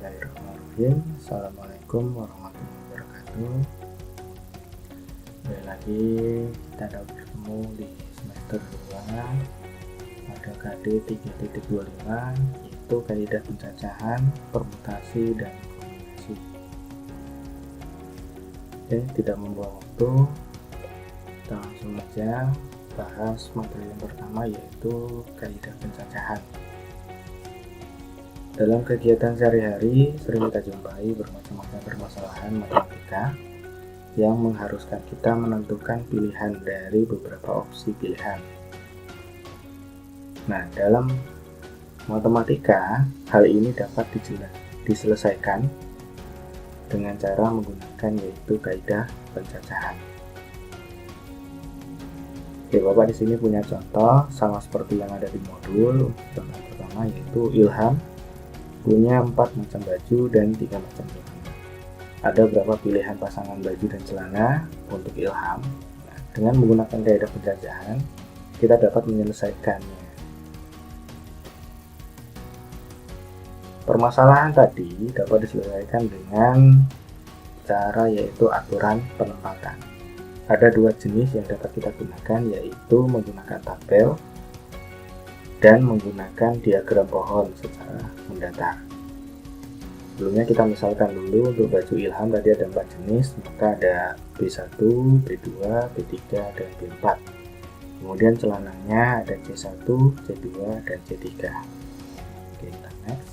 Bismillahirrahmanirrahim. Assalamualaikum warahmatullahi wabarakatuh. Kembali lagi kita dapat bertemu di semester 2 pada KD 3.25, yaitu kaidah pencacahan, permutasi, dan kombinasi. Oke, tidak membuang waktu, kita langsung saja bahas materi yang pertama, yaitu kaidah pencacahan. Dalam kegiatan sehari-hari sering kita jumpai bermacam-macam permasalahan matematika yang mengharuskan kita menentukan pilihan dari beberapa opsi pilihan. Nah, dalam matematika hal ini dapat diselesaikan dengan cara menggunakan yaitu kaidah pencacahan. Oke, Bapak di sini punya contoh sama seperti yang ada di modul. Contoh pertama yaitu Ilham punya 4 macam baju dan 3 macam celana. Ada berapa pilihan pasangan baju dan celana untuk Ilham? Nah, dengan menggunakan kaidah pencacahan, kita dapat menyelesaikannya. Permasalahan tadi dapat diselesaikan dengan cara yaitu aturan penempatan. Ada 2 jenis yang dapat kita gunakan, yaitu menggunakan tabel dan menggunakan diagram pohon secara mendatar. Sebelumnya kita misalkan dulu untuk baju Ilham tadi ada 4 jenis, maka ada B1, B2, B3, dan B4. Kemudian celananya ada C1, C2, dan C3. Oke, kita next.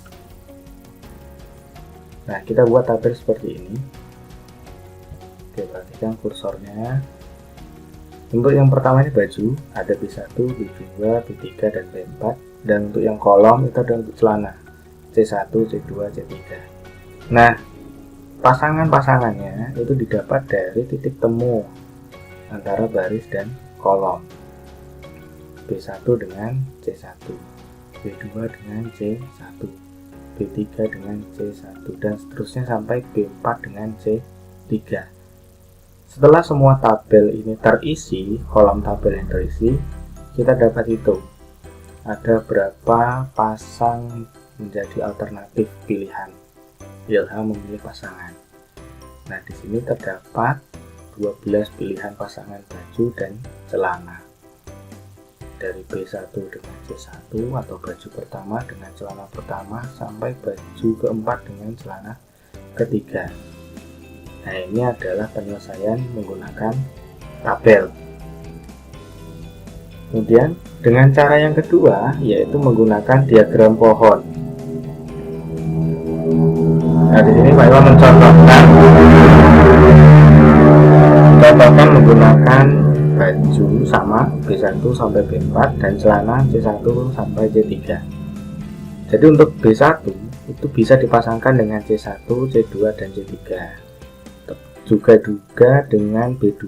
Nah, kita buat tabel seperti ini. Oke, perhatikan kursornya. Untuk yang pertama ini baju, ada B1, B2, B3, dan B4. Dan untuk yang kolom itu ada untuk celana, C1, C2, C3. Nah, pasangan-pasangannya itu didapat dari titik temu antara baris dan kolom. B1 dengan C1, B2 dengan C1, B3 dengan C1, dan seterusnya sampai B4 dengan C3. Setelah semua tabel ini terisi, kolom tabel yang terisi, kita dapat hitung ada berapa pasang menjadi alternatif pilihan. Ilham memilih pasangan. Nah, di sini terdapat 12 pilihan pasangan baju dan celana. Dari B1 dengan C1 atau baju pertama dengan celana pertama sampai baju keempat dengan celana ketiga. Nah, ini adalah penyelesaian menggunakan tabel. Kemudian dengan cara yang kedua yaitu menggunakan diagram pohon. Nah, di sini Pak Iwan mencontohkan menggunakan baju sama B1 sampai B4 dan celana C1 sampai C3. Jadi untuk B1 itu bisa dipasangkan dengan C1, C2, dan C3. Juga dengan B2,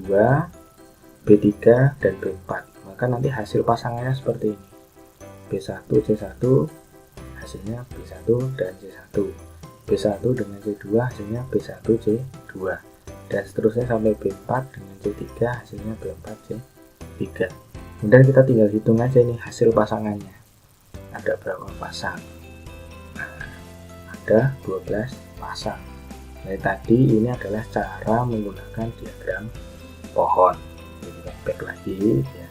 B3, dan B4. Maka nanti hasil pasangannya seperti ini. B1, C1 hasilnya B1 dan C1. B1 dengan C2 hasilnya B1, C2. Dan seterusnya sampai B4 dengan C3 hasilnya B4, C3. Kemudian kita tinggal hitung aja nih hasil pasangannya. Ada berapa pasang? Nah, ada 12 pasang. Nah, tadi ini adalah cara menggunakan diagram pohon. Kita back lagi ya.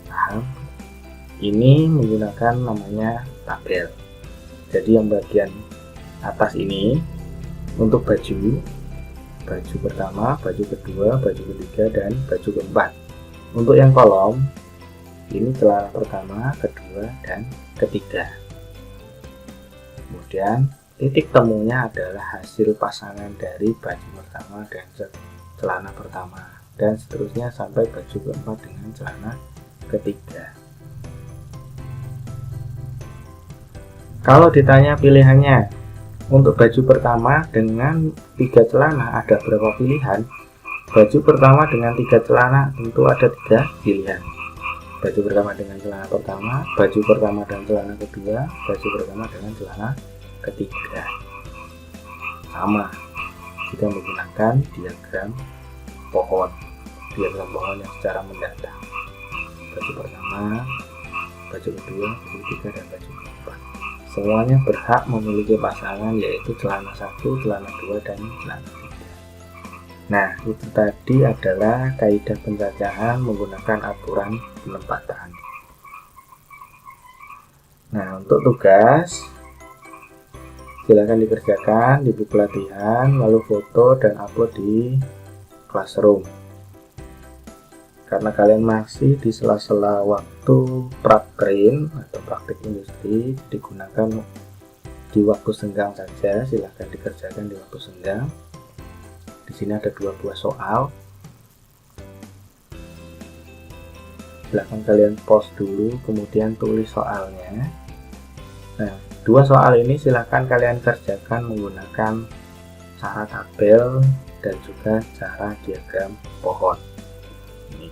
Paham? Ini menggunakan namanya tabel. Jadi yang bagian atas ini untuk baju pertama, baju kedua, baju ketiga, dan baju keempat. Untuk yang kolom ini celana pertama, kedua, dan ketiga. Kemudian titik temunya adalah hasil pasangan dari baju pertama dan celana pertama, dan seterusnya sampai baju keempat dengan celana ketiga. Kalau ditanya pilihannya untuk baju pertama dengan 3 celana ada berapa pilihan? Baju pertama dengan 3 celana tentu ada 3 pilihan. Baju pertama dengan celana pertama, baju pertama dan celana kedua, baju pertama dengan celana ketiga. Sama jika menggunakan diagram pohon yang secara mendatar. Baju pertama, baju kedua, baju ketiga, dan baju keempat. semuanya berhak memiliki pasangan, yaitu celana 1, celana 2, dan celana 3. Nah, itu tadi adalah kaidah pencacahan menggunakan aturan penempatan. Nah, untuk tugas silakan dikerjakan di buku latihan, lalu foto dan upload di Classroom. Karena kalian masih di sela-sela waktu prakrin atau praktik industri, digunakan di waktu senggang saja, silahkan dikerjakan di waktu senggang. Di sini ada 2 buah soal. Silahkan kalian pause dulu, kemudian tulis soalnya. Nah, 2 soal ini silahkan kalian kerjakan menggunakan cara tabel dan juga cara diagram pohon. Ini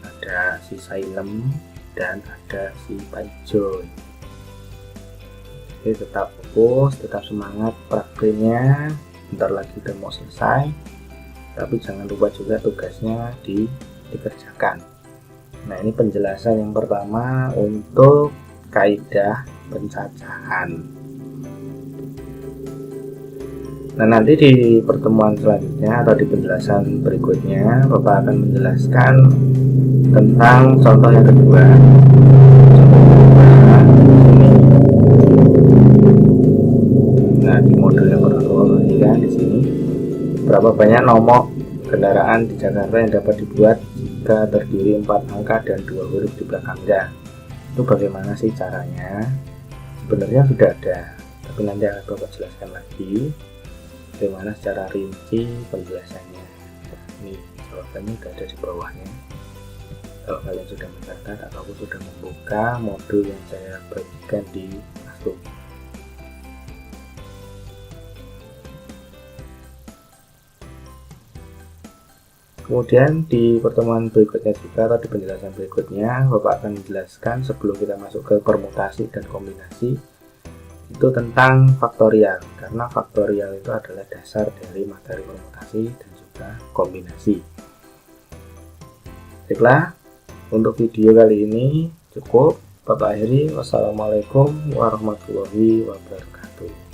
ada si Sailem dan ada si Paijoy. Jadi tetap fokus, tetap semangat praktiknya. Bentar lagi udah mau selesai, tapi jangan lupa juga tugasnya dikerjakan. Nah, ini penjelasan yang pertama untuk kaidah pencacahan. Nah, nanti di pertemuan selanjutnya atau di penjelasan berikutnya, Bapak akan menjelaskan tentang contoh yang kedua. Nah, di modul yang pertama perhatikan di sini berapa banyak nomor kendaraan di Jakarta yang dapat dibuat jika terdiri 4 angka dan 2 huruf di belakangnya. Itu bagaimana sih caranya? Sebenarnya sudah ada, tapi nanti akan Bapak jelaskan lagi bagaimana secara rinci penjelasannya. Nah, ini jawabannya sudah ada di bawahnya. Kalau kalian sudah mencatat atau sudah membuka modul yang saya bagikan di Classroom. Kemudian di pertemuan berikutnya juga atau di penjelasan berikutnya, Bapak akan menjelaskan sebelum kita masuk ke permutasi dan kombinasi itu tentang faktorial, karena faktorial itu adalah dasar dari materi permutasi dan juga kombinasi. Baiklah, untuk video kali ini cukup. Bapak akhiri. Wassalamualaikum warahmatullahi wabarakatuh.